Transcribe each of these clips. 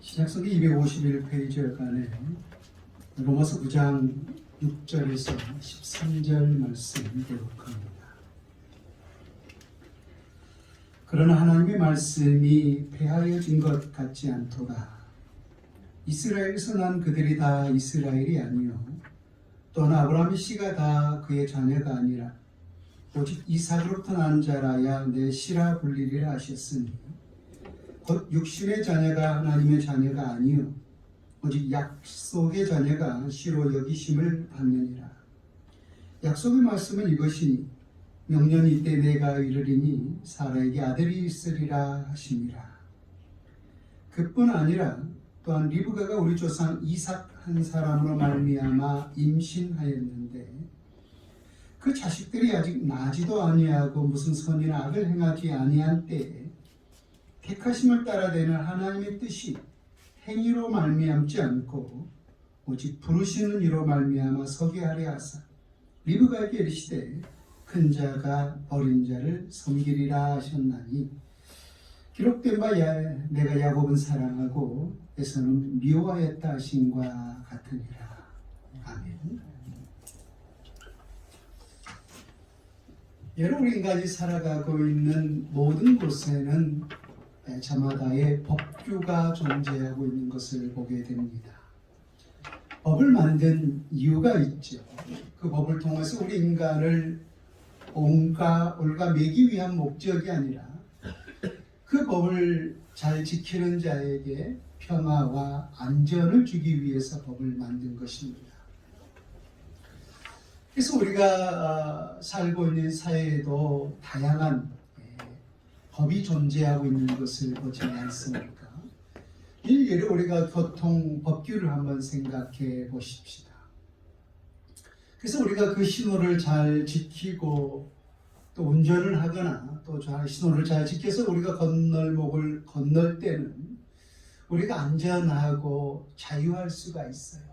신약성기 251페이지여간에 로마서 9장 6절에서 13절 말씀을 기록합니다. 그러나 하나님의 말씀이 폐하여진 것 같지 않도다. 이스라엘에서 난 그들이 다 이스라엘이 아니요 또는 아브라함의 씨가 다 그의 자녀가 아니라 오직 이삭으로부터 난 자라야 내 씨라 불리리라 하셨으니 곧 육신의 자녀가 하나님의 자녀가 아니요 오직 약속의 자녀가 씨로 여기심을 받느니라. 약속의 말씀은 이것이니 명년이 이때 내가 이르리니 사라에게 아들이 있으리라 하시니라. 그뿐 아니라 또한 리브가가 우리 조상 이삭 한 사람으로 말미암아 임신하였는데 그 자식들이 아직 나지도 아니하고 무슨 선이나 악을 행하지 아니한 때에 택하심을 따라 되는 하나님의 뜻이 행위로 말미암지 않고 오직 부르시는 이로 말미암아 서게 하려 하사 리브가에게 이르시되 큰 자가 어린 자를 섬기리라 하셨나니 기록된 바 내가 야곱은 사랑하고 에서는 미워하였다 하신과 같으니라. 아멘. 여러 우리 인간이 살아가고 있는 모든 곳에는 저마다의 법규가 존재하고 있는 것을 보게 됩니다. 법을 만든 이유가 있죠. 그 법을 통해서 우리 인간을 올가매기 위한 목적이 아니라 그 법을 잘 지키는 자에게 평화와 안전을 주기 위해서 법을 만든 것입니다. 그래서 우리가 살고 있는 사회에도 다양한 법이 존재하고 있는 것을 보지 않습니까? 일례로 우리가 교통 법규를 한번 생각해 보십시다. 그래서 우리가 그 신호를 잘 지키고 또 운전을 하거나 또 신호를 잘 지켜서 우리가 건널목을 건널 때는 우리가 안전하고 자유할 수가 있어요.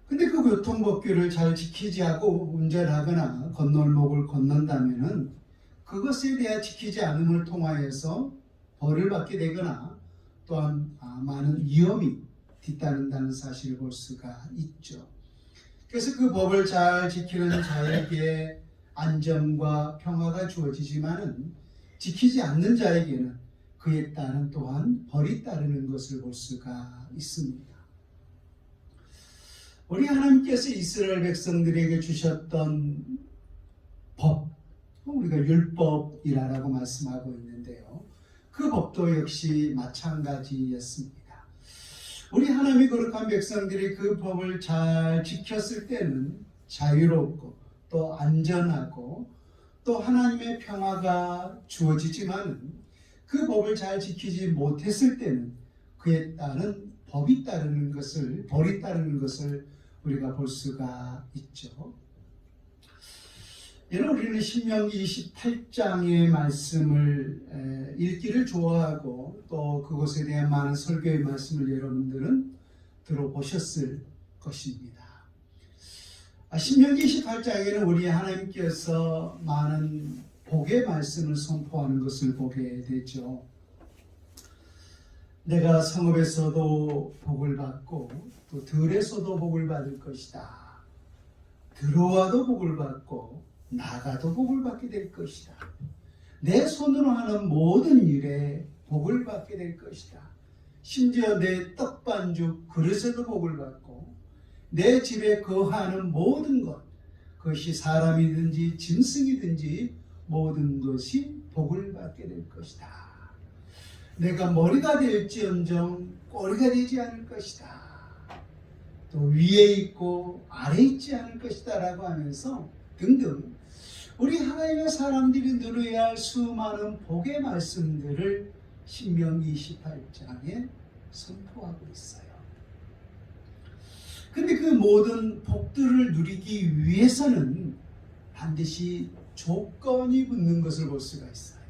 근데 그 교통법규를 잘 지키지 않고 운전하거나 건널목을 건넌다면은 그것에 대해 지키지 않음을 통하여서 벌을 받게 되거나 또한 많은 위험이 뒤따른다는 사실을 볼 수가 있죠. 그래서 그 법을 잘 지키는 자에게 안전과 평화가 주어지지만은 지키지 않는 자에게는 그에 따른 또한 벌이 따르는 것을 볼 수가 있습니다. 우리 하나님께서 이스라엘 백성들에게 주셨던 법, 우리가 율법이라고 말씀하고 있는데요. 그 법도 역시 마찬가지였습니다. 우리 하나님이 거룩한 백성들이 그 법을 잘 지켰을 때는 자유롭고 또 안전하고 또 하나님의 평화가 주어지지만 그 법을 잘 지키지 못했을 때는 그에 따른 벌이 따르는 것을 우리가 볼 수가 있죠. 여러분, 우리는 신명기 28장의 말씀을 읽기를 좋아하고 또 그것에 대한 많은 설교의 말씀을 여러분들은 들어보셨을 것입니다. 신명기 28장에는 우리 하나님께서 많은 복의 말씀을 선포하는 것을 보게 되죠. 내가 성읍에서도 복을 받고 또 들에서도 복을 받을 것이다. 들어와도 복을 받고 나가도 복을 받게 될 것이다. 내 손으로 하는 모든 일에 복을 받게 될 것이다. 심지어 내 떡반죽 그릇에도 복을 받고 내 집에 거하는 모든 것, 그것이 사람이든지 짐승이든지 모든 것이 복을 받게 될 것이다. 내가 머리가 될지언정 꼬리가 되지 않을 것이다. 또 위에 있고 아래에 있지 않을 것이다 라고 하면서 등등 우리 하나님의 사람들이 누려야 할 수많은 복의 말씀들을 신명기 28장에 선포하고 있어요. 근데 그 모든 복들을 누리기 위해서는 반드시 조건이 붙는 것을 볼 수가 있어요.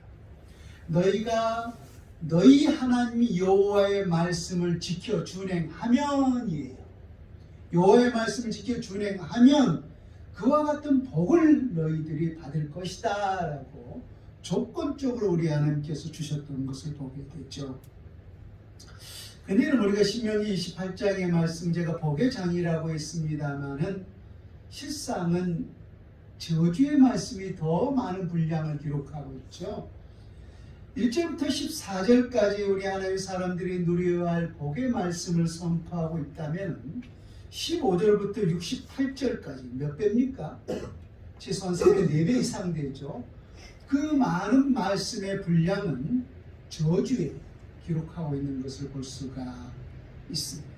너희가 너희 하나님 여호와의 말씀을 지켜 준행하면이에요. 여호와의 말씀을 지켜 준행하면 그와 같은 복을 너희들이 받을 것이다 라고 조건적으로 우리 하나님께서 주셨던 것을 보게 되죠. 근데는 우리가 신명기 28장의 말씀, 제가 복의 장이라고 했습니다마는 실상은 저주의 말씀이 더 많은 분량을 기록하고 있죠. 1절부터 14절까지 우리 하나님의 사람들이 누려야 할 복의 말씀을 선포하고 있다면 15절부터 68절까지 몇 배입니까? 최소한 3배, 4배 이상 되죠. 그 많은 말씀의 분량은 저주에 기록하고 있는 것을 볼 수가 있습니다.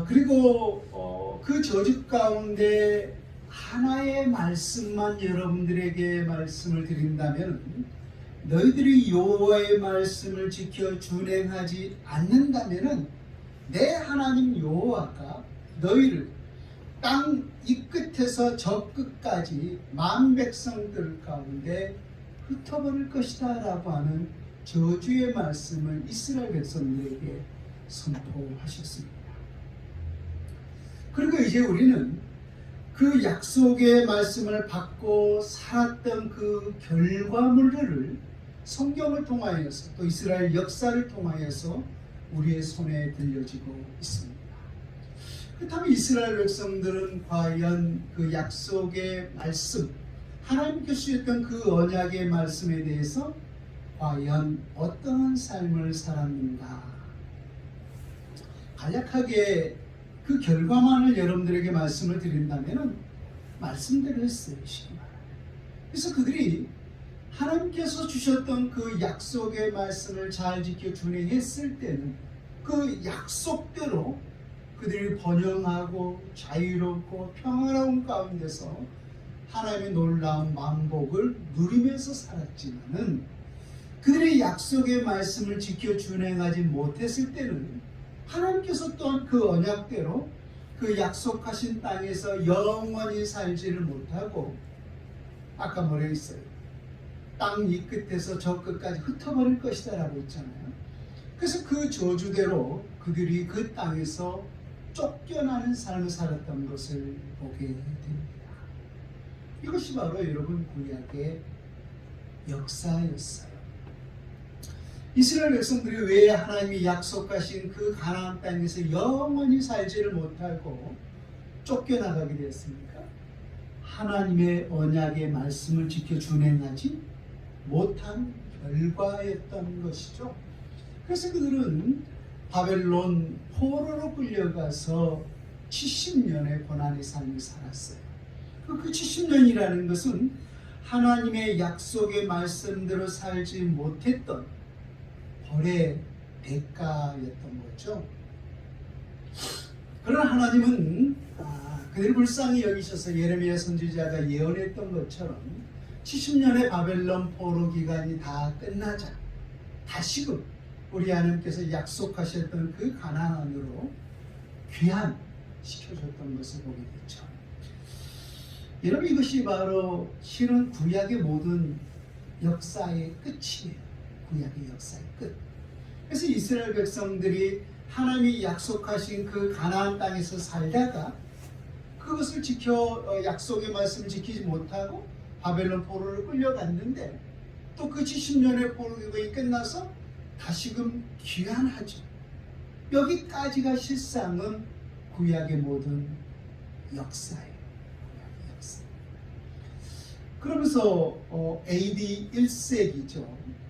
그리고 그 저주 가운데 하나의 말씀만 여러분들에게 말씀을 드린다면, 너희들이 여호와의 말씀을 지켜 준행하지 않는다면 내 하나님 여호와가 너희를 땅 이 끝에서 저 끝까지 만 백성들 가운데 흩어버릴 것이다 라고 하는 저주의 말씀을 이스라엘 백성들에게 선포하셨습니다. 그리고 이제 우리는 그 약속의 말씀을 받고 살았던 그 결과물들을 성경을 통하여서, 또 이스라엘 역사를 통하여서 우리의 손에 들려지고 있습니다. 그렇다면 이스라엘 백성들은 과연 그 약속의 말씀, 하나님께서 주셨던 그 언약의 말씀에 대해서 과연 어떠한 삶을 살았는가? 간략하게 그 결과만을 여러분들에게 말씀을 드린다면 말씀대로 했어요. 그래서 그들이 하나님께서 주셨던 그 약속의 말씀을 잘 지켜 준행했을 때는 그 약속대로 그들이 번영하고 자유롭고 평화로운 가운데서 하나님의 놀라운 만복을 누리면서 살았지만은, 그들의 약속의 말씀을 지켜 준행하지 못했을 때는 하나님께서 또한 그 언약대로 그 약속하신 땅에서 영원히 살지를 못하고, 아까 뭐라 했어요? 땅 이 끝에서 저 끝까지 흩어버릴 것이다 라고 했잖아요. 그래서 그 저주대로 그들이 그 땅에서 쫓겨나는 삶을 살았던 것을 보게 됩니다. 이것이 바로 여러분 구약의 역사였어요. 이스라엘 백성들이 왜 하나님이 약속하신 그 가나안 땅에서 영원히 살지를 못하고 쫓겨나가게 되었습니까? 하나님의 언약의 말씀을 지켜 준행하지 못한 결과였던 것이죠. 그래서 그들은 바벨론 포로로 끌려가서 70년의 고난의 삶을 살았어요. 그 70년이라는 것은 하나님의 약속의 말씀대로 살지 못했던 벌의 대가였던 거죠. 그러나 하나님은 그들을 불쌍히 여기셔서 예레미야 선지자가 예언했던 것처럼 70년의 바벨론 포로 기간이 다 끝나자 다시금 우리 하나님께서 약속하셨던 그 가나안으로 귀환시켜줬던 것을 보게 됐죠. 여러분, 이것이 바로 실은 구약의 모든 역사의 끝이에요. 구약의 역사의 끝. 그래서 이스라엘 백성들이 하나님이 약속하신 그 가나안 땅에서 살다가 그것을 약속의 말씀을 지키지 못하고 바벨론 포로를 끌려갔는데, 또 그 70년의 포로 기간이 끝나서 다시금 귀환하죠. 여기까지가 실상은 구약의 모든 역사예요. 구약의 역사. 그러면서 AD 1세기죠.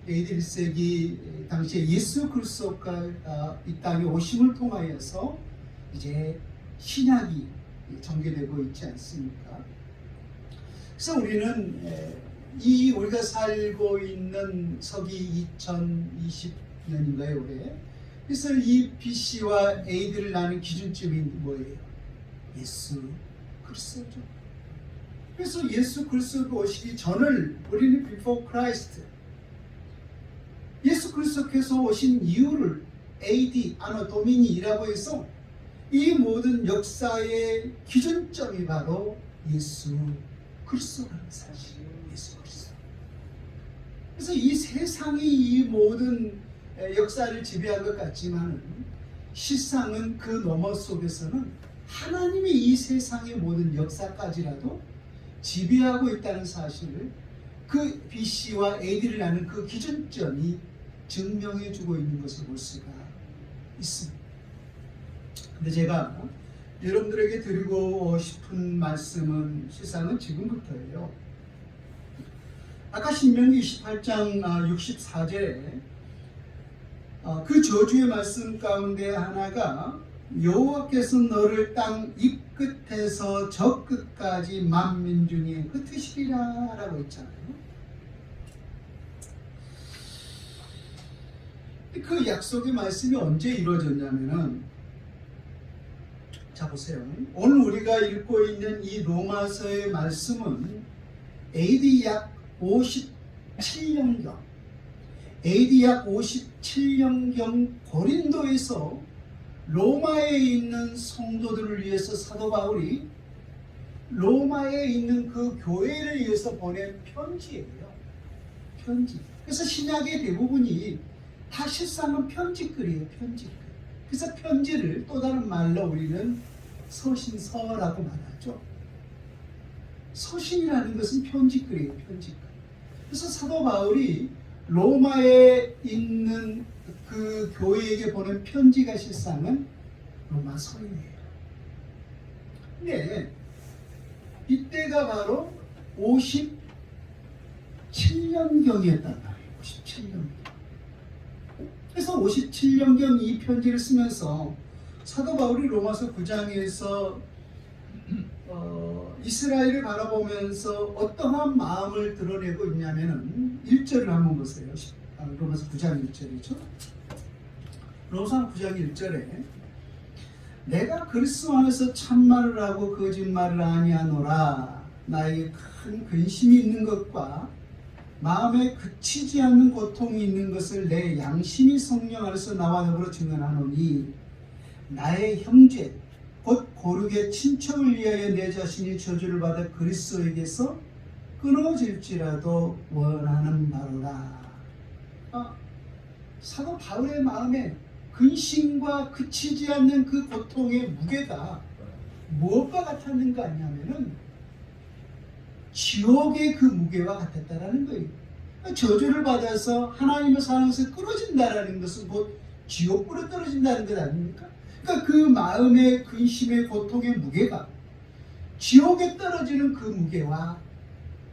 AD 1세기 당시에 예수 그리스도가 이 땅에 오심을 통하여서 이제 신약이 전개되고 있지 않습니까? 그래서 우리는 우리가 살고 있는 서기 2020년인가요, 올해? 그래서 이 BC와 AD를 나눈 기준점이 뭐예요? 예수 그리스도죠. 그래서 예수 그리스도가 오시기 전을 우리는 before Christ, 예수 그리스도께서 오신 이유를 AD, 아노 도미니라고 해서 이 모든 역사의 기준점이 바로 예수 그리스도라는 사실이에요. 예수 그리스도. 그래서 이 세상이 이 모든 역사를 지배한 것 같지만 실상은 그 너머 속에서는 하나님이 이 세상의 모든 역사까지라도 지배하고 있다는 사실을 그 BC와 AD를 나눈 그 기준점이 증명해주고 있는 것을 볼 수가 있습니다. 근데 제가 여러분들에게 드리고 싶은 말씀은 실상은 지금부터예요. 아까 신명기 28장 64절에 그 저주의 말씀 가운데 하나가 여호와께서 너를 땅 이 끝에서 저 끝까지 만민 중에 흩으시리라 라고 했잖아요. 그 약속의 말씀이 언제 이루어졌냐면은, 자 보세요. 오늘 우리가 읽고 있는 이 로마서의 말씀은 AD 약 57년경 AD 약 57년경 고린도에서 로마에 있는 성도들을 위해서 사도 바울이 로마에 있는 그 교회를 위해서 보낸 편지예요. 편지. 그래서 신약의 대부분이 다 실상은 편지글이에요. 편지글. 그래서 편지를 또 다른 말로 우리는 서신서라고 말하죠. 서신이라는 것은 편지글이에요. 편지글. 그래서 사도 바울이 로마에 있는 그 교회에게 보낸 편지가 실상은 로마서이에요. 근데 이때가 바로 57년경이었단 말이에요. 57년경. 그래서 57년경 이 편지를 쓰면서 사도 바울이 로마서 9장에서 이스라엘을 바라보면서 어떠한 마음을 드러내고 있냐면은 1절을 한번 보세요. 로마서 9장 1절이죠. 로마서 9장 1절에 내가 그리스도 안에서 참말을 하고 거짓말을 아니하노라. 나에게 큰 근심이 있는 것과 마음에 그치지 않는 고통이 있는 것을 내 양심이 성령 안에서 나와 더불어 증언하노니 나의 형제 곧 고르게 친척을 위하여 내 자신이 저주를 받아 그리스도에게서 끊어질지라도 원하는 바로라. 사도 바울의 마음에 근심과 그치지 않는 그 고통의 무게가 무엇과 같았는가 하냐면은 지옥의 그 무게와 같았다라는 거예요. 저주를 받아서 하나님의 사랑에서 끊어진다라는 것은 곧 지옥불에 떨어진다는 것 아닙니까? 그러니까 그 마음의 근심의 고통의 무게가 지옥에 떨어지는 그 무게와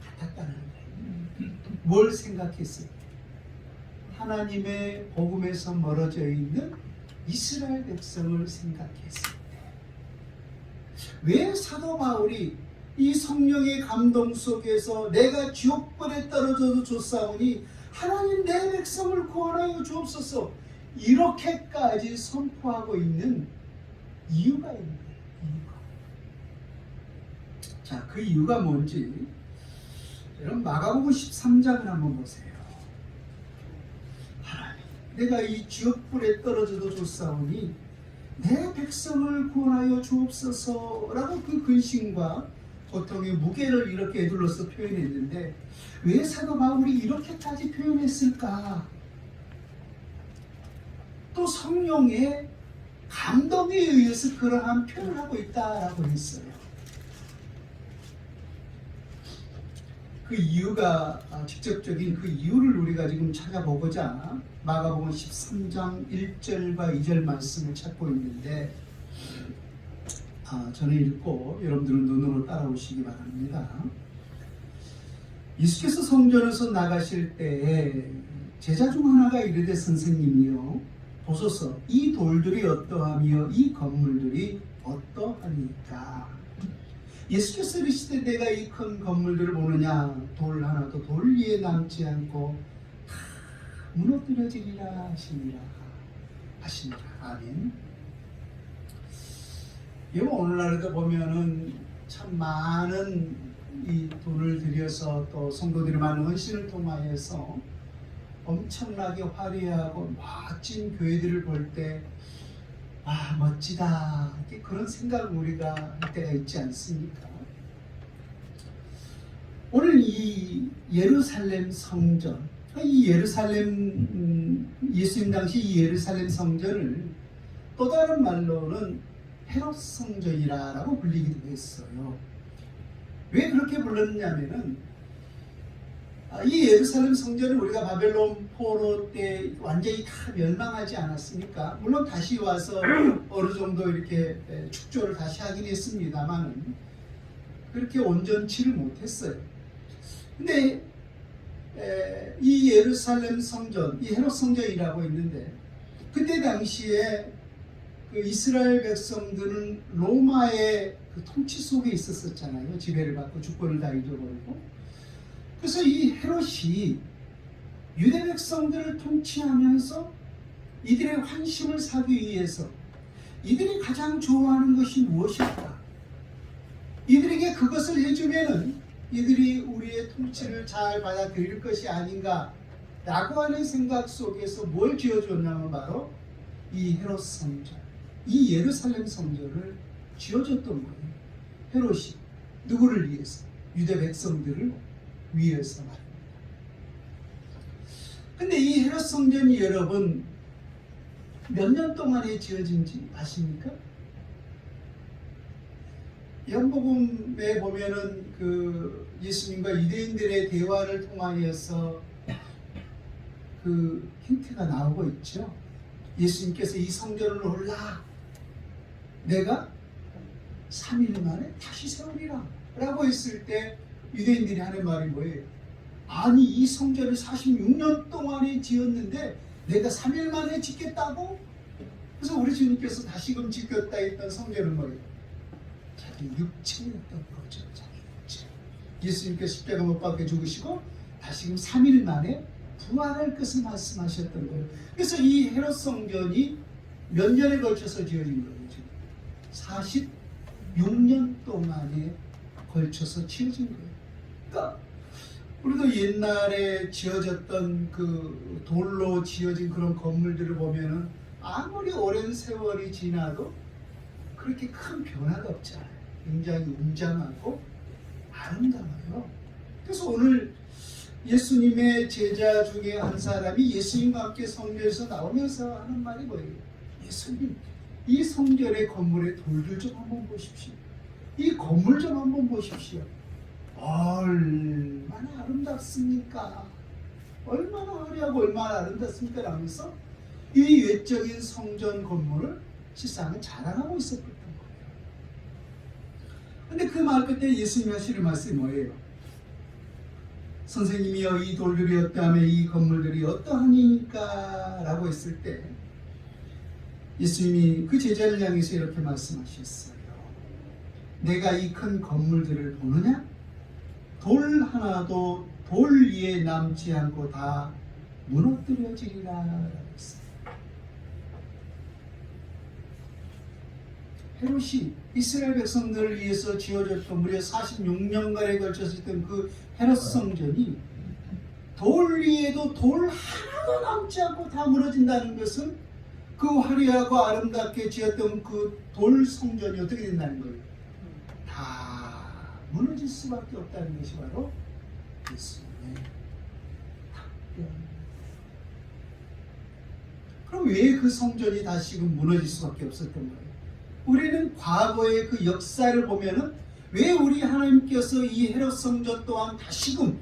같았다는 거예요. 뭘 생각했어요? 하나님의 복음에서 멀어져 있는 이스라엘 백성을 생각했을 때, 왜 사도 바울이 이 성령의 감동 속에서 내가 지옥불에 떨어져도 좋사오니 하나님 내 백성을 구원하여 주옵소서 이렇게까지 선포하고 있는 이유가 있는 거예요. 이유가. 자, 그 이유가 뭔지 여러분 마가복음 13장을 한번 보세요. 하나님, 내가 이 지옥불에 떨어져도 좋사오니 내 백성을 구원하여 주옵소서라고 그 근심과 고통의 무게를 이렇게 애둘러서 표현했는데 왜 사도 바울이 이렇게까지 표현했을까? 또 성령의 감동에 의해서 그러한 표현을 하고 있다라고 했어요. 그 이유가 직접적인 그 이유를 우리가 지금 찾아보고자 마가복음 13장 1절과 2절 말씀을 찾고 있는데 저는 읽고 여러분들은 눈으로 따라오시기 바랍니다. 예수께서 성전에서 나가실 때에 제자 중 하나가 이르되 선생님이요 보소서 이 돌들이 어떠하며 이 건물들이 어떠하니까. 예수께서 이르시되 내가 이 큰 건물들을 보느냐 돌 하나도 돌 위에 남지 않고 다 무너뜨려지리라 하시니라. 아멘. 여러분 오늘날에도 보면은 참 많은 이 돈을 들여서 또 성도들이 많은 헌신을 통하여서 엄청나게 화려하고 멋진 교회들을 볼 때 멋지다 그런 생각을 우리가 할 때가 있지 않습니까? 오늘 이 예루살렘 성전, 이 예루살렘 예수님 당시 이 예루살렘 성전을 또 다른 말로는 헤롯 성전이라고 불리기도 했어요. 왜 그렇게 불렀냐면은 이 예루살렘 성전은 우리가 바벨론 포로 때 완전히 다 멸망하지 않았습니까? 물론 다시 와서 어느 정도 이렇게 축조를 다시 하긴 했습니다만은 그렇게 온전치를 못했어요. 근데 이 예루살렘 성전, 이 헤롯 성전이라고 있는데 그때 당시에 그 이스라엘 백성들은 로마의 그 통치 속에 있었잖아요. 지배를 받고 주권을 다 잃어버리고. 그래서 이 헤롯이 유대 백성들을 통치하면서 이들의 환심을 사기 위해서 이들이 가장 좋아하는 것이 무엇일까? 이들에게 그것을 해주면은 이들이 우리의 통치를 잘 받아들일 것이 아닌가 라고 하는 생각 속에서 뭘 지어줬냐면 바로 이 헤롯 성전, 이 예루살렘 성전을 지어줬던 거예요. 헤롯이 누구를 위해서? 유대 백성들을 위해서 말입니다. 근데 이 헤롯 성전이 여러분 몇 년 동안에 지어진지 아십니까? 요한복음에 보면은 그 예수님과 유대인들의 대화를 통하여서 그 힌트가 나오고 있죠. 예수님께서 이 성전을 올라 내가 3일 만에 다시 세우리라 라고 했을 때 유대인들이 하는 말이 뭐예요? 아니 이 성전을 46년 동안에 지었는데 내가 3일 만에 짓겠다고? 그래서 우리 주님께서 다시금 짓겠다 했던 성전은 뭐예요? 자기 육체였던 거죠. 자기 육체. 예수님께서 십자가 못 박혀 죽으시고 다시금 3일 만에 부활할 것을 말씀하셨던 거예요. 그래서 이 헤롯 성전이 몇 년에 걸쳐서 지어진 거예요? 46년 동안에 걸쳐서 지어진 거예요. 그러니까 우리도 옛날에 지어졌던 그 돌로 지어진 그런 건물들을 보면은 아무리 오랜 세월이 지나도 그렇게 큰 변화가 없잖아요. 굉장히 웅장하고 아름다워요. 그래서 오늘 예수님의 제자 중에 한 사람이 예수님과 함께 성전에서 나오면서 하는 말이 뭐예요? 예수님, 이 성전의 건물의 돌들 좀 한번 보십시오. 이 건물 좀 한번 보십시오. 얼마나 아름답습니까? 얼마나 화려하고 얼마나 아름답습니까? 라면서 이 외적인 성전 건물을 실상은 자랑하고 있었던 거예요. 근데 그 말 끝에 예수님이 하시는 말씀이 뭐예요? 선생님이여 이 돌들이 어떠하며 이 건물들이 어떠하니까? 라고 했을 때 예수님이 그 제자를 향해서 이렇게 말씀하셨어요. 내가 이 큰 건물들을 보느냐? 돌 하나도 돌 위에 남지 않고 다 무너뜨려지리라 라고 했어요. 헤롯이 이스라엘 백성들을 위해서 지어졌던 무려 46년간에 걸쳐서 있던 그 헤롯 성전이 돌 위에도 돌 하나도 남지 않고 다 무너진다는 것은 그 화려하고 아름답게 지었던 그 돌 성전이 어떻게 된다는 거예요? 다 무너질 수밖에 없다는 것이 바로 예수님의 답변. 그럼 왜 그 성전이 다시금 무너질 수밖에 없었던 거예요? 우리는 과거의 그 역사를 보면은 왜 우리 하나님께서 이 헤롯 성전 또한 다시금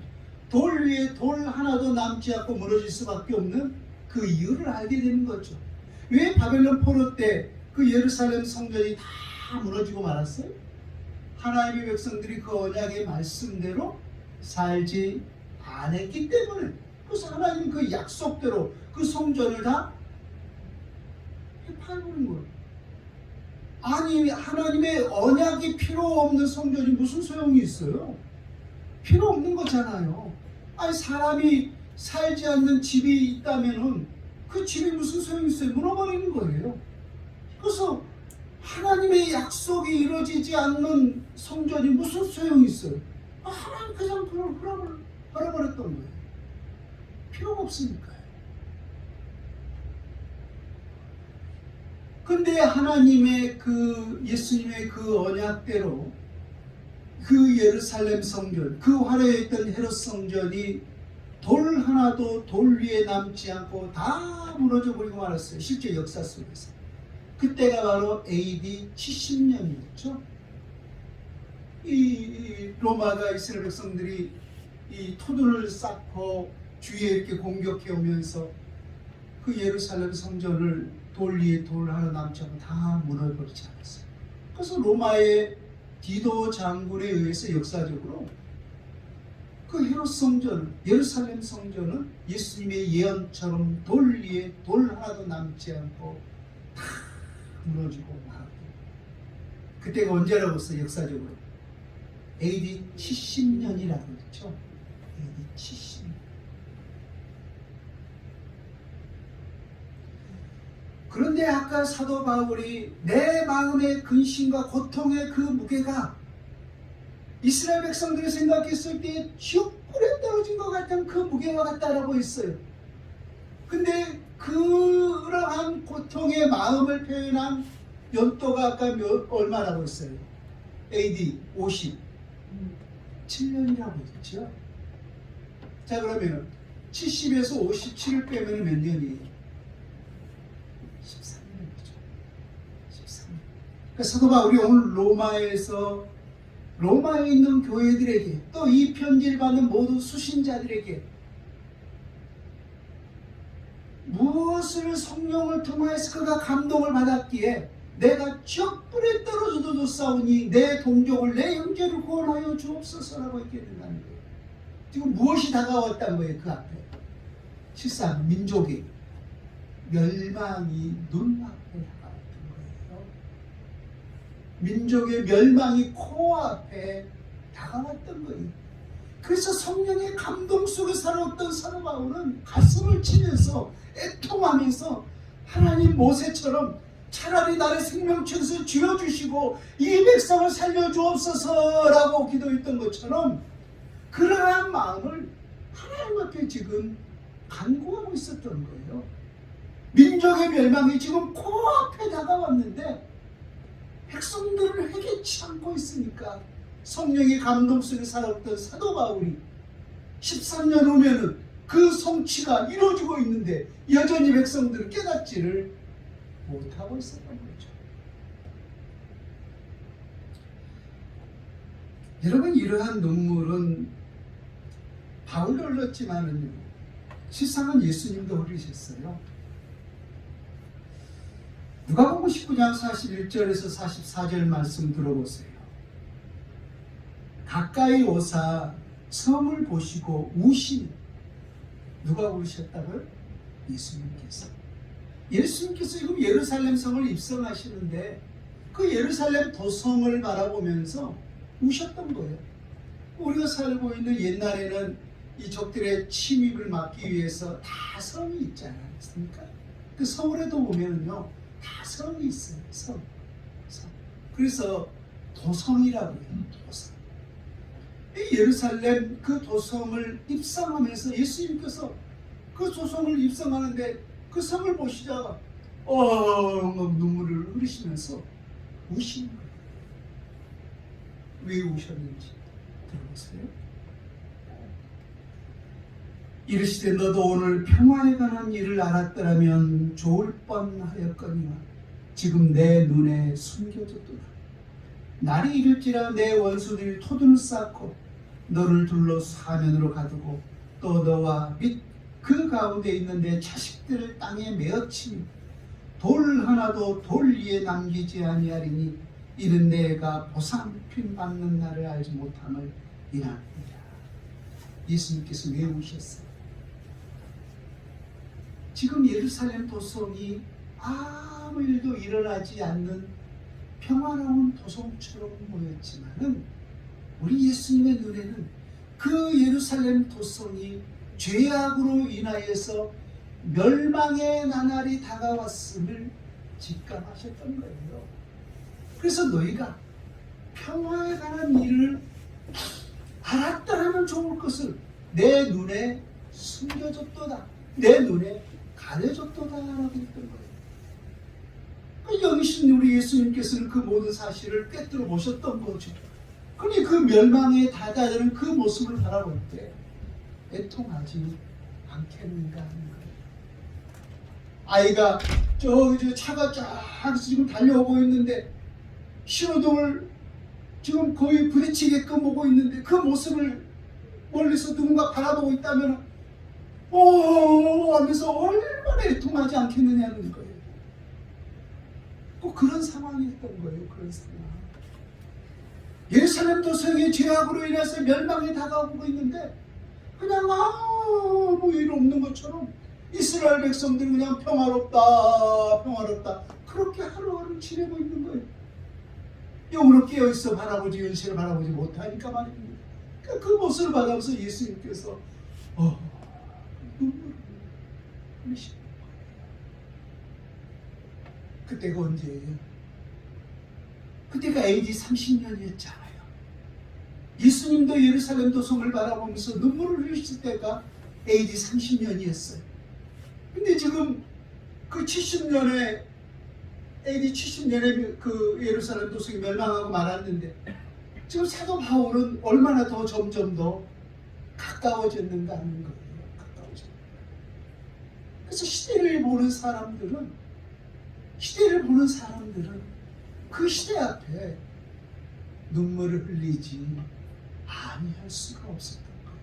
돌 위에 돌 하나도 남지 않고 무너질 수밖에 없는 그 이유를 알게 되는 거죠. 왜 바벨론 포로 때 그 예루살렘 성전이 다 무너지고 말았어요? 하나님의 백성들이 그 언약의 말씀대로 살지 않았기 때문에. 그래서 하나님 그 약속대로 그 성전을 다 해파해버린 거예요. 아니 하나님의 언약이 필요 없는 성전이 무슨 소용이 있어요? 필요 없는 거잖아요. 아니 사람이 살지 않는 집이 있다면은 그 집이 무슨 소용이 있어요? 무너버리는 거예요. 그래서 하나님의 약속이 이루어지지 않는 성전이 무슨 소용이 있어요? 하나님 그냥 그걸 버려버렸던 거예요. 필요가 없으니까요. 근데 하나님의 그 예수님의 그 언약대로 그 예루살렘 성전, 그 화려했던 헤롯 성전이 돌 하나도 돌 위에 남지 않고 다 무너져 버리고 말았어요. 실제 역사 속에서. 그때가 바로 AD 70년이었죠. 이 로마가 이스라엘 백성들이 이 토들을 쌓고 주위에 이렇게 공격해 오면서 그 예루살렘 성전을 돌 위에 돌 하나 남지 않고 다 무너버리지 않았어요. 그래서 로마의 디도 장군에 의해서 역사적으로 그 헤롯 성전, 예루살렘 성전은 예수님의 예언처럼 돌 위에 돌 하나도 남지 않고 다 무너지고 말았고, 그때가 언제라고 했어요? 역사적으로 AD 70년이라고 했죠. AD 70년. 그런데 아까 사도 바울이 내 마음의 근심과 고통의 그 무게가 이스라엘 백성들이 생각했을 때 지옥불에 떨어진 것 같은 그 무게와 같다라고 했어요. 근데 그러한 고통의 마음을 표현한 연도가 아까 얼마라고 했어요? AD 57년이라고 했죠. 자, 그러면 70에서 57을 빼면 몇 년이에요? 13년이죠. 13년. 그러니까 사도 바울이 오늘 로마에 있는 교회들에게, 또 이 편지를 받는 모든 수신자들에게 무엇을 성령을 통하여서 그가 감동을 받았기에 내가 지옥불에 떨어져도 좋사오니 내 동족을, 내 형제를 구원하여 주옵소서라고 했게 된다는 거예요. 지금 무엇이 다가왔다는 거예요? 그 앞에 실상 민족의 멸망이 눈앞에 다가왔던 거예요. 민족의 멸망이 코앞에 다가왔던 거예요. 그래서 성령의 감동 속에 살아왔던 사도 바울은 가슴을 치면서 애통하면서 하나님 모세처럼 차라리 나를 생명천에서 쥐어주시고 이 백성을 살려주옵소서라고 기도했던 것처럼 그러한 마음을 하나님 앞에 지금 간구하고 있었던 거예요. 민족의 멸망이 지금 코앞에 다가왔는데 백성들을 회개치 않고 있으니까 성령의 감동 속에 살았던 사도 바울이 13년 후면은 그 성취가 이루어지고 있는데 여전히 백성들은 깨닫지를 못하고 있었던 거죠. 여러분, 이러한 눈물은 바울도 흘렸지만은요, 실상은 예수님도 흘리셨어요. 누가복음 19장 41절에서 44절 말씀 들어보세요. 가까이 오사 성을 보시고 우시니, 누가 우셨다고요? 예수님께서. 예수님께서 지금 예루살렘 성을 입성하시는데 그 예루살렘 도성을 바라보면서 우셨던 거예요. 우리가 살고 있는 옛날에는 이 적들의 침입을 막기 위해서 다 성이 있지 않았습니까? 그 서울에도 보면요, 다 성이 있어요. 성. 그래서 도성이라고 해요. 도성. 이 예루살렘 그 도성을 입성하면서 예수님께서 그 도성을 입성하는데 그 성을 보시다가 눈물을 흘리시면서 우시는 거예요. 왜 우셨는지 들어보세요. 이르시되 너도 오늘 평화에 관한 일을 알았더라면 좋을 뻔하였거니와 지금 내 눈에 숨겨졌도다. 날이 이를지라 내 원수들이 토둔을 쌓고 너를 둘러 사면으로 가두고 또 너와 및 그 가운데 있는 내 자식들을 땅에 메어치니 돌 하나도 돌 위에 남기지 아니하리니 이는 내가 보상품 받는 날을 알지 못함을 인하니라. 예수님께서 왜 오셨어요? 지금 예루살렘 도성이 아무 일도 일어나지 않는 평화로운 도성처럼 보였지만은 우리 예수님의 눈에는 그 예루살렘 도성이 죄악으로 인하여서 멸망의 나날이 다가왔음을 직감하셨던 거예요. 그래서 너희가 평화에 관한 일을 알았더라면 좋을 것을 내 눈에 숨겨졌도다, 내 눈에 가려졌도다 라고 했던 거예요. 영이신 우리 예수님께서는 그 모든 사실을 꿰뚫어 보셨던 거죠. 그러니 그 멸망에 다다르는 그 모습을 바라볼 때 애통하지 않겠는가 하는 거예요. 아이가 저 차가 쫙 지금 달려오고 있는데 신호등을 지금 거의 부딪히게끔 오고 있는데 그 모습을 멀리서 누군가 바라보고 있다면 오 하면서 얼마나 애통하지 않겠느냐는 거예요. 꼭 그런 상황이었던 거예요. 그런 상황. 예루살렘 도성의 죄악으로 인해서 멸망이 다가오고 있는데 그냥 아무 일 없는 것처럼 이스라엘 백성들이 그냥 평화롭다 평화롭다 그렇게 하루하루 지내고 있는 거예요. 영으로 깨어있어 바라보지 현실을 바라보지 못하니까 말입니다. 그 모습을 바라보면서 예수님께서 눈물을 흘리시는 거예요. 그때가 언제예요? 그때가 AD 30년이었잖아요. 예수님도 예루살렘 도성을 바라보면서 눈물을 흘리실 때가 AD 30년이었어요. 근데 지금 그 70년에 AD 70년에 그 예루살렘 도성이 멸망하고 말았는데 지금 사도 바울은 얼마나 더 점점 더 가까워졌는가 하는 거예요. 가까워졌는가. 그래서 시대를 보는 사람들은 그 시대 앞에 눈물을 흘리지 아니할 수가 없었던 거예요.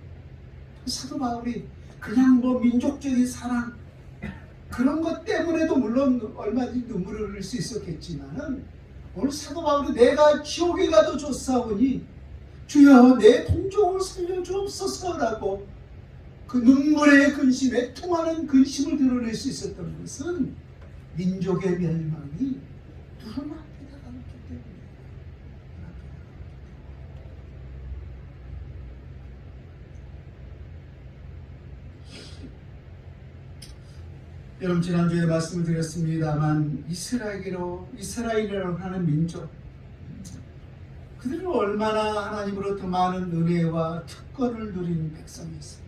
사도 바울이 그냥 뭐 민족적인 사랑 그런 것 때문에도 물론 얼마든지 눈물을 흘릴 수 있었겠지만은 오늘 사도 바울이 내가 지옥에 가도 좋사오니 주여 내 동족을 살려주옵소서라고 그 눈물의 근심, 애통하는 근심을 드러낼 수 있었던 것은 민족의 멸망이 눈앞에 다가왔기 때문에. 여러분 지난주에 말씀을 드렸습니다만 이스라엘이라고 하는 민족 그들은 얼마나 하나님으로부터 많은 은혜와 특권을 누린 백성이었습니다.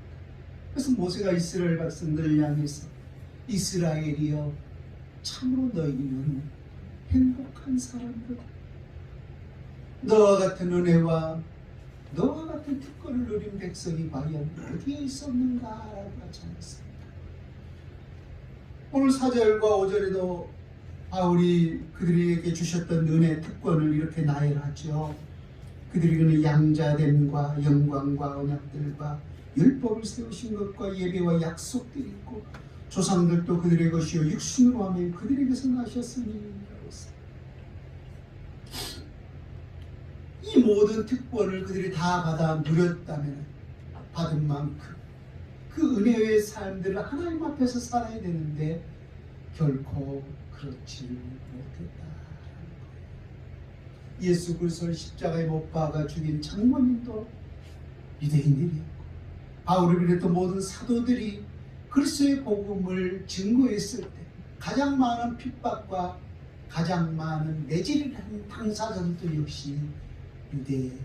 그래서 모세가 이스라엘 백성들을 향해서 이스라엘이여 참으로 너희는 행복한 사람들이다. 너와 같은 은혜와 너와 같은 특권을 누린 백성이 과연 어디에 있었는가라고 하셨습니다. 오늘 4절과 5절에도 바울이 그들에게 주셨던 은혜 특권을 이렇게 나열하죠. 그들에게는 양자됨과 영광과 언약들과 율법을 세우신 것과 예배와 약속들이 있고 조상들도 그들의 것이요 육신으로 하면 그들에게서 나셨으니 이 모든 특권을 그들이 다 받아 누렸다면 받은 만큼 그 은혜의 삶들을 하나님 앞에서 살아야 되는데 결코 그렇지 못했다라는 거예요. 예수 그리스도를 십자가에 못 박아 죽인 장모님도 유대인들이었고 바울을 비롯한 모든 사도들이 그리스도의 복음을 증거했을 때 가장 많은 핍박과 가장 많은 매질을 한 당사자들도 역시 유대인들이었다.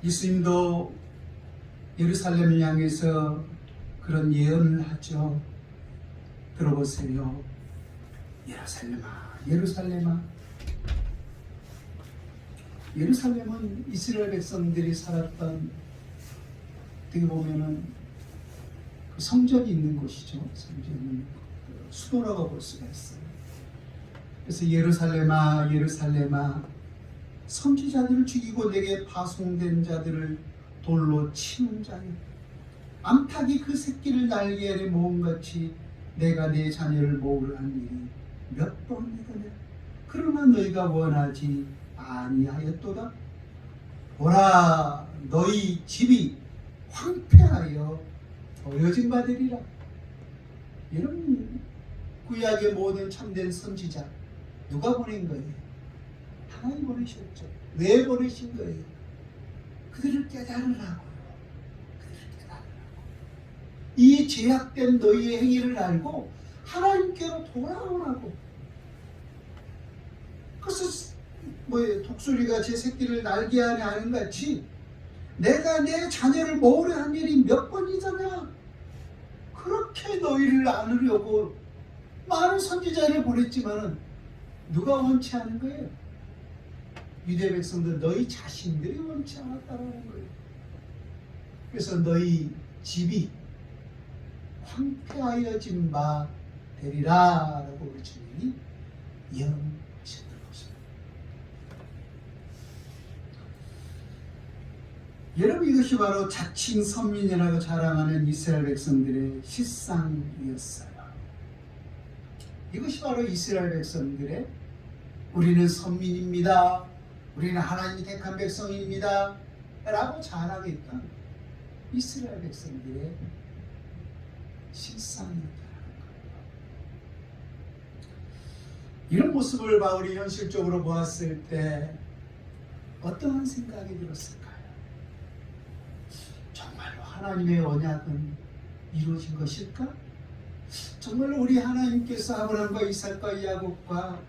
예수님도 예루살렘을 향해서 그런 예언을 하죠. 들어보세요. 예루살렘아, 예루살렘아. 예루살렘은 이스라엘 백성들이 살았던 어떻게 보면은 그 성전이 있는 곳이죠. 성전은 수도라고 볼 수가 있어요. 그래서 예루살렘아, 예루살렘아. 선지자들을 죽이고 내게 파송된 자들을 돌로 치는 자여 암탉이 그 새끼를 날개 아래 모음같이 내가 내 자녀를 모으려 한 일이 몇 번이더냐. 그러나 너희가 원하지 아니하였도다. 보라 너희 집이 황폐하여 버려진 바 되리라. 여러분 구약의 모든 참된 선지자 누가 보낸 거예요? 하나님 보내셨죠. 왜 보내신 거예요? 그들을 깨달으라고요. 이 죄악된 너희의 행위를 알고 하나님께로 돌아오라고. 그래서 독수리가 제 새끼를 날개 안에 하는 같이 내가 내 자녀를 모으려 한 일이 몇 번이잖아. 그렇게 너희를 안으려고 많은 선지자를 보냈지만은 누가 원치 않은 거예요? 유대 백성들 너희 자신들이 원치 않았다는 거예요. 그래서 너희 집이 황폐하여진 바 되리라 라고 그러시니 예언하셨던 것입니다. 여러분, 이것이 바로 자칭 선민이라고 자랑하는 이스라엘 백성들의 실상이었어요. 이것이 바로 이스라엘 백성들의 우리는 선민입니다, 우리는 하나님이 택한 백성입니다 라고 자랑했던 이스라엘 백성들의 실상이었다는 거예요. 이런 모습을 바울이 현실적으로 보았을 때 어떠한 생각이 들었을까요? 정말로 하나님의 언약은 이루어진 것일까? 정말로 우리 하나님께서 아브라함과 이삭과 야곱과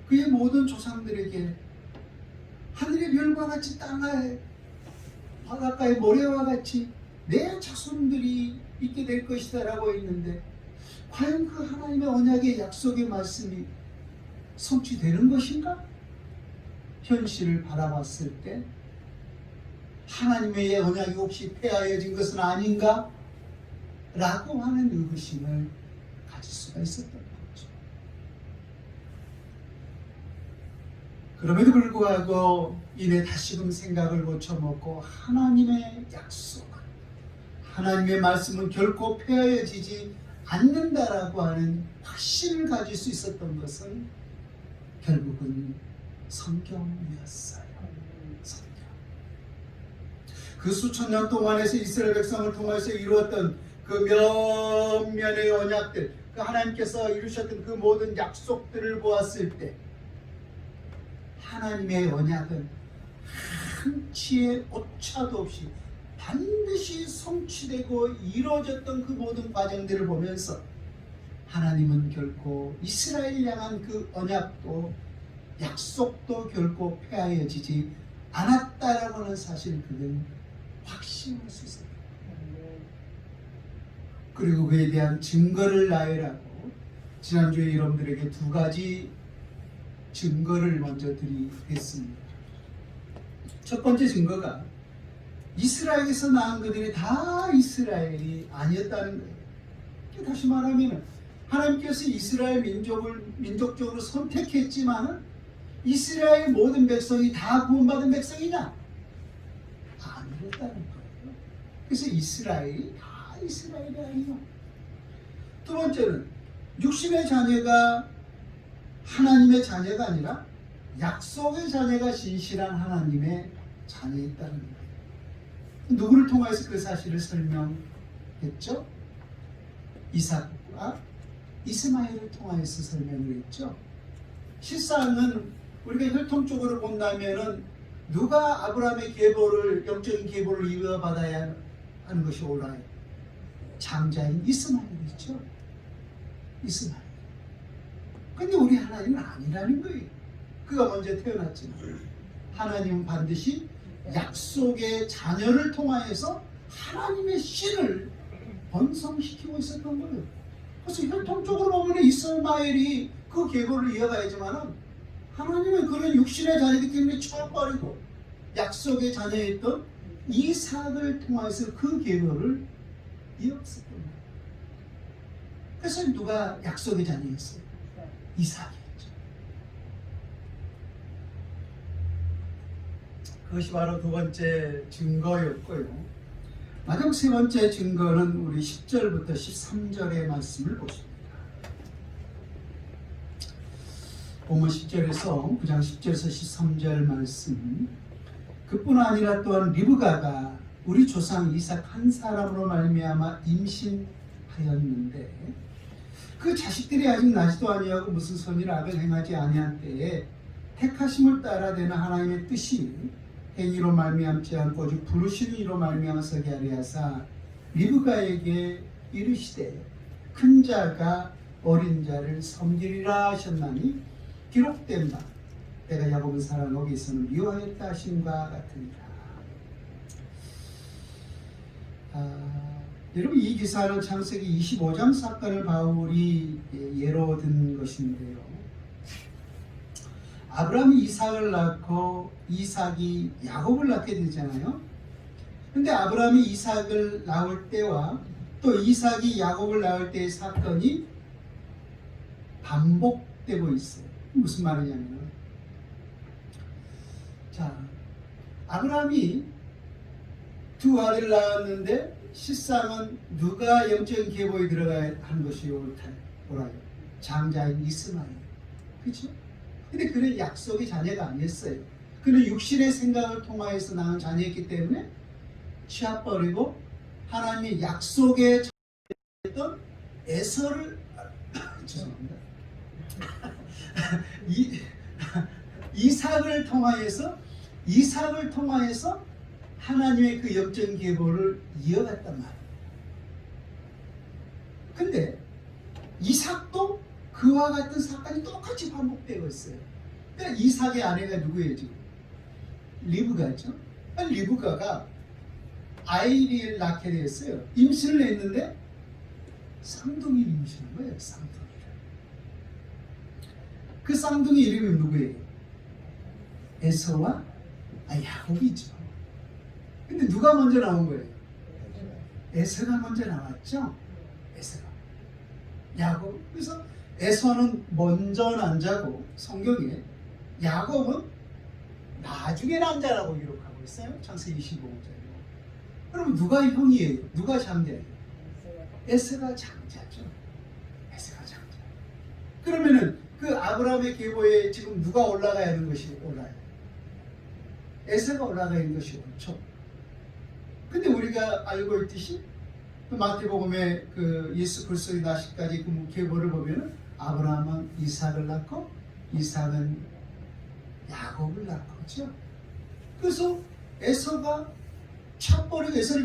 그의 모든 조상들에게 하늘의 별과 같이 땅의 바닷가의 모래와 같이 내 자손들이 있게 될 것이다 라고 했는데, 과연 그 하나님의 언약의 약속의 말씀이 성취되는 것인가? 현실을 바라봤을 때 하나님의 언약이 혹시 폐하여진 것은 아닌가? 라고 하는 의구심을 가질 수가 있었던 거죠. 그럼에도 불구하고 이내 다시금 생각을 고쳐먹고 하나님의 약속, 하나님의 말씀은 결코 폐하여지지 않는다라고 하는 확신을 가질 수 있었던 것은 결국은 성경이었어요. 성경. 그 수천 년 동안에서 이스라엘 백성을 통해서 이루었던 그 몇몇의 언약들, 그 하나님께서 이루셨던 그 모든 약속들을 보았을 때 하나님의 언약은 한치의 오차도 없이 반드시 성취되고 이루어졌던 그 모든 과정들을 보면서 하나님은 결코 이스라엘 향한 그 언약도 약속도 결코 폐하여지지 않았다라고 하는 사실을 그는 확신할 수 있습니다. 그리고 그에 대한 증거를 나열하고 지난주에 여러분들에게 두 가지 증거를 먼저 드리겠습니다. 첫 번째 증거가 이스라엘에서 낳은 그들이 다 이스라엘이 아니었다는 거예요. 다시 말하면 하나님께서 이스라엘 민족을 민족적으로 선택했지만 이스라엘 모든 백성이 다 구원받은 백성이냐? 아니었다는 거예요. 그래서 이스라엘이 다 이스라엘이 아니요. 두 번째는 육신의 자녀가 하나님의 자녀가 아니라 약속의 자녀가 진실한 하나님의 자녀였다는 거예요. 누구를 통해서 그 사실을 설명했죠? 이삭과 이스마엘을 통해서 설명을 했죠. 실상은 우리가 혈통적으로 본다면은 누가 아브라함의 계보를, 영적인 계보를 이어받아야 하는 것이 옳아요? 장자인 이스마엘이죠. 이스마엘. 근데 우리 하나님은 아니라는 거예요. 그가 먼저 태어났지만 하나님은 반드시 약속의 자녀를 통하여서 하나님의 신을 번성시키고 있었던 거예요. 그래서 혈통적으로 보면 이스마엘이 그 계보를 이어가야지만 하나님은 그런 육신의 자녀이기 때문에 쳐버리고 약속의 자녀였던 이삭을 통해서 그 계보를 이어갔었던 거예요. 그래서 누가 약속의 자녀였어요? 이삭이었죠. 그것이 바로 두 번째 증거였고요. 마지막 세 번째 증거는 우리 10절부터 13절의 말씀을 보십니다. 본문 10절에서 9장 10절에서 13절 말씀, 그뿐 아니라 또한 리브가가 우리 조상 이삭 한 사람으로 말미암아 임신하였는데 그 자식들이 아직 나지도 아니하고 무슨 선을 악을 행하지 아니한 때에 택하심을 따라 되는 하나님의 뜻이 행위로 말미암지 않고 오직 부르시는 이로 말미암아서게 하려 하사 리브가에게 이르시되 큰 자가 어린 자를 섬기리라 하셨나니 기록된 바 내가 야곱을 사랑하고 거기서는 미워하였다 하심과 같으니라. 여러분, 이 기사는 창세기 25장 사건을 바울이 예로 든 것인데요. 아브라함이 이삭을 낳고 이삭이 야곱을 낳게 되잖아요. 근데 아브라함이 이삭을 낳을 때와 또 이삭이 야곱을 낳을 때의 사건이 반복되고 있어요. 무슨 말이냐면, 자, 아브라함이 두 아들을 낳았는데 실상은 누가 영적인 계보에 들어가야 하는 것이 옳아요? 장자인 이스마엘. 그렇죠? 근데 그는 약속의 자녀가 아니었어요. 그는 육신의 생각을 통하여서 낳은 자녀였기 때문에 취합버리고 하나님의 약속에 했던 에서를 죄송합니다. 이삭을 통하여서 하나님의 그 영적인 계보를 이어갔단 말이에요. 근데 이삭도 그와 같은 사건이 똑같이 반복되고 있어요. 그러니까 이삭의 아내가 누구예요 지금? 리브가죠. 리브가가 아이를 낳게 되었어요. 임신을 했는데 쌍둥이를 임신한 거예요. 쌍둥이를. 그 쌍둥이 이름이 누구예요? 에서와 야곱이죠. 근데 누가 먼저 나온 거예요? 에서가 먼저 나왔죠. 에서가. 야곱. 그래서 에서는 먼저 난 자고 성경에 야곱은 나중에 난 자라고 기록하고 있어요. 창세기 25장에. 그럼 누가 형이에요? 누가 장자예요? 에서가 장자죠. 에서가 장자. 그러면은 그 아브라함의 계보에 지금 누가 올라가야 하는 것이 옳아요? 에서가 올라가야 하는 것이 옳죠. 근데 우리가 알고 있듯이 그 마태복음에 그 예수 그리스도의 나시까지 그 계보를 보면은 아브라함은 이삭을 낳고 이삭은 야곱을 낳고 그렇죠. 그래서 에서를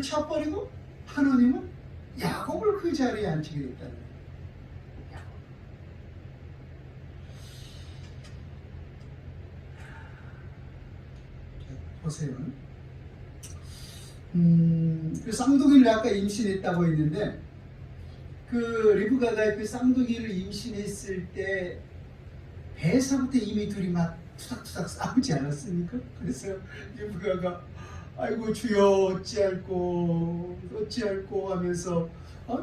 쳐버리고 하나님은 야곱을 그 자리에 앉히게 됐다는 거예요. 야곱. 보세요. 그 쌍둥이를 아까 임신했다고 했는데 그 리브가가 그 쌍둥이를 임신했을 때 배에서부터 이미 둘이 막 투닥투닥 싸우지 않았습니까? 그래서 리브가가 아이고 주여 어찌할꼬 하면서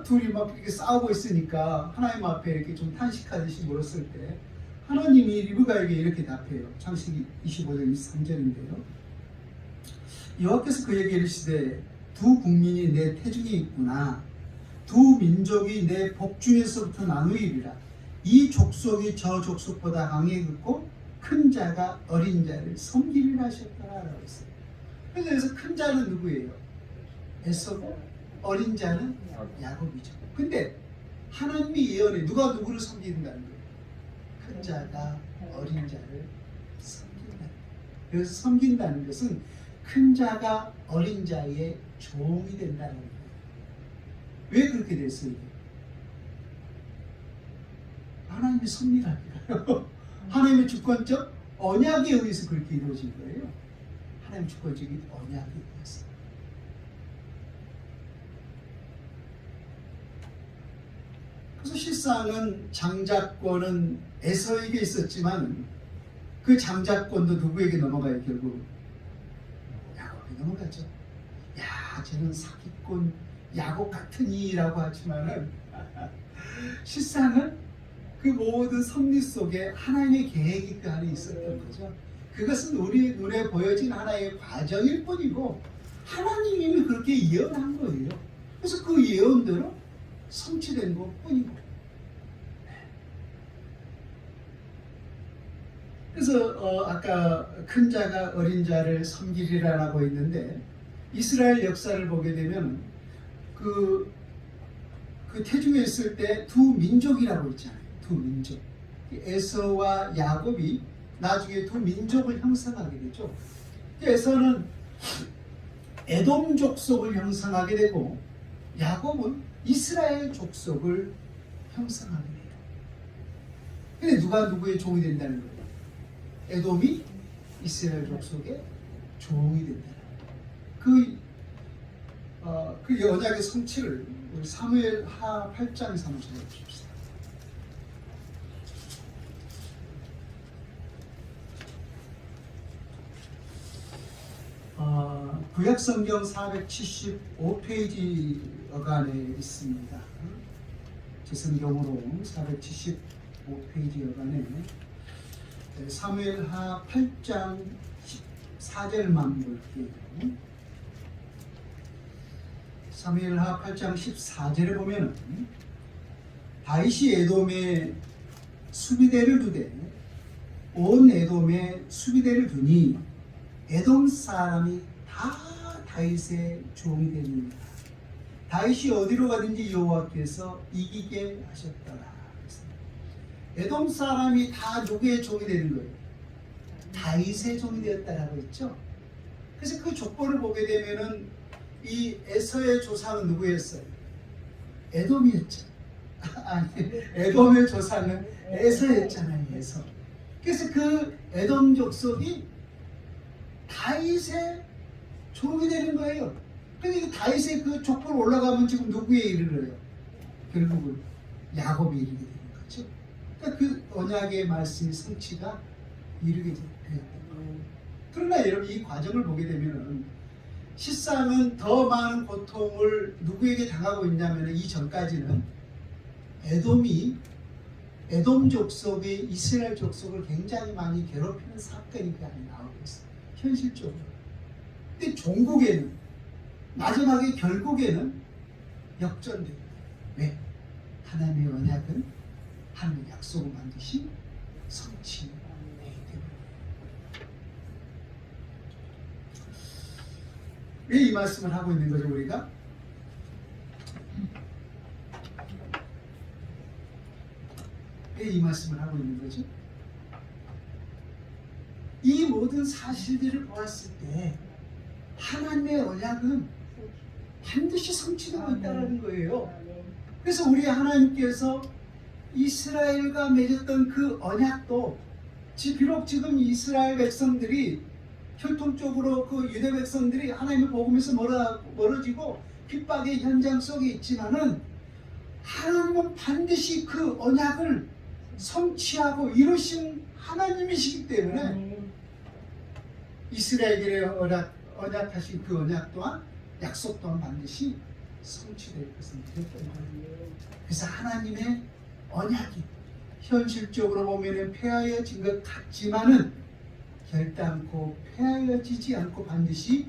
둘이 막 이렇게 싸우고 있으니까 하나님 앞에 이렇게 좀 탄식하듯이 물었을 때 하나님이 리브가에게 이렇게 답해요. 창세기 25장 23절인데요. 여호와께서 그에게 이르시되 두 국민이 내 태중에 있구나. 두 민족이 내 복중에서부터 나누이리라. 이 족속이 저 족속보다 강해졌고 큰 자가 어린 자를 섬기리라 하셨다라고 했어요. 그래서 큰 자는 누구예요? 에서고 어린 자는 야곱이죠. 근데 하나님이 예언해 누가 누구를 섬긴다는 거예요? 큰 자가 어린 자를 섬긴다. 그래서 섬긴다는 것은 큰 자가 어린 자의 종이 된다는 거예요. 왜 그렇게 됐어요? 하나님의 섭리라니까요. 하나님의 주권적 언약에 의해서 그렇게 이루어진 거예요. 하나님의 주권적인 언약에 의해서. 그래서 실상은 장자권은 에서에게 있었지만 그 장자권도 누구에게 넘어가요? 결국 야곱에게 넘어가죠. 야, 쟤는 사기꾼 야곱 같으니라고 하지만은 실상은 그 모든 섭리 속에 하나님의 계획이 그 안에 있었던 거죠. 그것은 우리 눈에 보여진 하나의 과정일 뿐이고 하나님이 그렇게 예언한 거예요. 그래서 그 예언대로 성취된 것 뿐이고. 그래서 아까 큰 자가 어린 자를 섬기리라고 했는데 이스라엘 역사를 보게 되면 그 태중에 있을 때 두 민족이라고 있잖아요. 두 민족. 에서와 야곱이 나중에 두 민족을 형성하게 되죠. 에서는 에돔 족속을 형성하게 되고 야곱은 이스라엘 족속을 형성하게 돼요. 근데 누가 누구의 종이 된다는 거예요? 에돔이 이스라엘 족속의 종이 된다는 거예요. 그 언약의 성취를 우리 사무엘하 8장에서 한번 찾아봅시다. 구약성경 475페이지 여간에 있습니다. 제 성경으로 475페이지 여간에 사무엘하 8장 14절만 볼게요. 사무엘하 8장 14절에 보면 다윗이 에돔에 수비대를 두되 온 에돔에 수비대를 두니 에돔 사람이 다 다윗의 종이 되니라. 다윗이 어디로 가든지 여호와께서 이기게 하셨더라. 에돔 사람이 다 누구의 종이 되는 거예요? 다윗의 종이 되었다라고 했죠. 그래서 그 족보를 보게 되면은 이 에서의 조상은 누구였어요? 에돔이었죠. 아니, 에돔의 조상은 에서였잖아요. 에서. 그래서 그 에돔 족속이 다윗의 종이 되는 거예요. 그러니까 다윗의 그 족보로 올라가면 지금 누구에 이르러요? 결국은 야곱이 이르게 되는 거죠. 그러니까 그 언약의 말씀의 성취가 이르게 되었던 거예요. 그러나 여러분 이 과정을 보게 되면은 실상은 더 많은 고통을 누구에게 당하고 있냐면 이 전까지는 에돔 족속의 이스라엘 족속을 굉장히 많이 괴롭히는 사건이 많이 나오고 있어요. 현실적으로. 근데 종국에는 마지막에 결국에는 역전돼요. 왜? 하나님의 언약은 하나님의 약속을 반드시 성취되기 때문에. 왜 이 말씀을 하고 있는 거죠, 우리가? 왜 이 말씀을 하고 있는 거죠? 이 모든 사실들을 보았을 때 하나님의 언약은 반드시 성취되고 있다는 거예요. 그래서 우리 하나님께서 이스라엘과 맺었던 그 언약도 비록 지금 이스라엘 백성들이 혈통적으로 그 유대 백성들이 하나님의 복음에서 멀어지고 핍박의 현장 속에 있지만은 하나님은 반드시 그 언약을 성취하고 이루신 하나님이시기 때문에 이스라엘에게 언약하신 그 언약 또한 약속 또한 반드시 성취될 것을 믿었던 거예요. 그래서 하나님의 언약이 현실적으로 보면 폐하여진 것 같지만은 결단코 폐하여지지 않고 반드시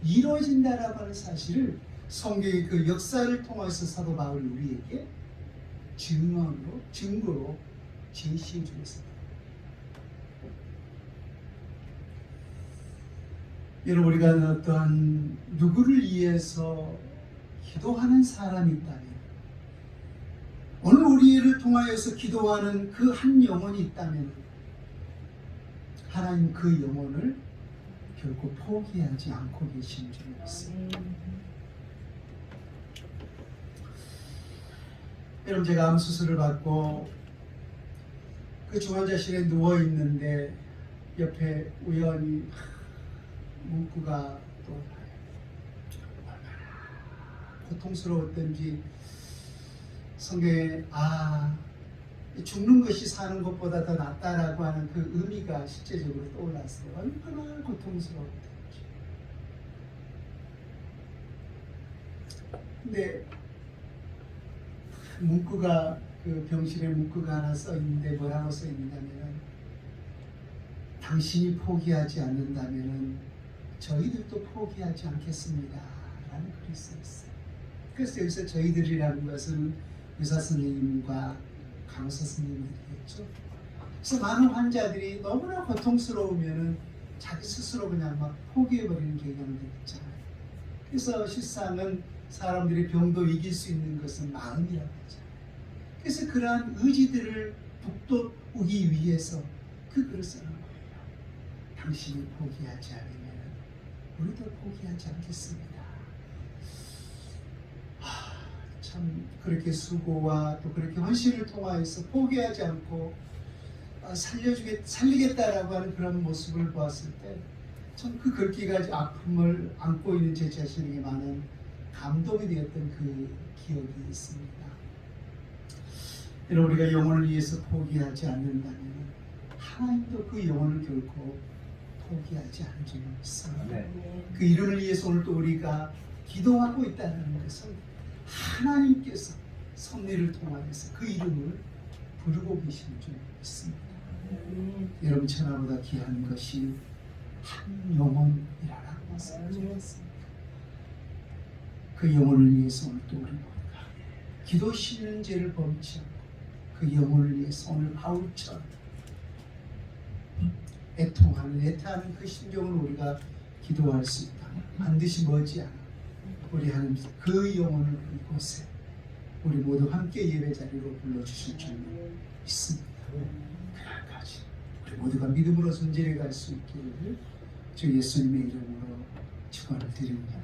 이루어진다라고 하는 사실을 성경의 그 역사를 통해서 사도 바울이 우리에게 증거로 제시해 주었습니다. 여러분 우리가 어떠한 누구를 위해서 기도하는 사람이 있다면 오늘 우리를 통하여서 기도하는 그 한 영혼이 있다면 하나님 그 영혼을 결코 포기하지 않고 계신 줄 믿습니다. 여러분 제가 암 수술을 받고 그 중환자실에 누워 있는데 옆에 우연히 문구가 또 얼마나 고통스러웠던지 성경에 죽는 것이 사는 것보다 더 낫다라고 하는 그 의미가 실제적으로 떠올랐어요. 얼마나 고통스러웠던지. 근데 문구가 그 병실에 문구가 하나 써 있는데 뭐라고 써 있냐면 당신이 포기하지 않는다면은 저희들도 포기하지 않겠습니다 라는 글이 써 있어요. 그래서 여기서 저희들이라는 것은 의사 선생님과 간호사 선생님들이겠죠. 그래서 많은 환자들이 너무나 고통스러우면은 자기 스스로 그냥 막 포기해버리는 경향들이 있잖아요. 그래서 실상은 사람들이 병도 이길 수 있는 것은 마음이라고 하잖아요. 그래서 그러한 의지들을 북돋우기 위해서 그 글을 쓰는 거예요. 당신이 포기하지 않으면 우리도 포기하지 않겠습니다. 참 그렇게 수고와 또 그렇게 헌신을 통하여서 포기하지 않고 살리겠다라고 하는 그런 모습을 보았을 때 참 그 글귀가 아픔을 안고 있는 제 자신에게 많은 감동이 되었던 그 기억이 있습니다. 여러분 우리가 영혼을 위해서 포기하지 않는다면 하나님도 그 영혼을 결코 포기하지 않을 줄 믿습니다. 그 이름을 위해서 오늘 또 우리가 기도하고 있다는 것은 하나님께서 섭리를 통하여서 그 이름을 부르고 계시는 줄 믿습니다. 여러분 천하보다 귀한 것이 한 영혼이라는 것을 주셨습니다. 그 영혼을 위해서 오늘 또 우리 모두가 기도 씻는 죄를 범치 않고 그 영혼을 위해서 오늘 바울처럼 애통하는 그 심정을 우리가 기도할 수 있다면 반드시 머지않아 우리 하나님 그 영혼을 이곳에 우리 모두 함께 예배 자리로 불러주실 줄 믿습니다. 그날까지 우리 모두가 믿음으로 전진해 갈 수 있기를 주 예수님의 이름으로 축원을 드립니다.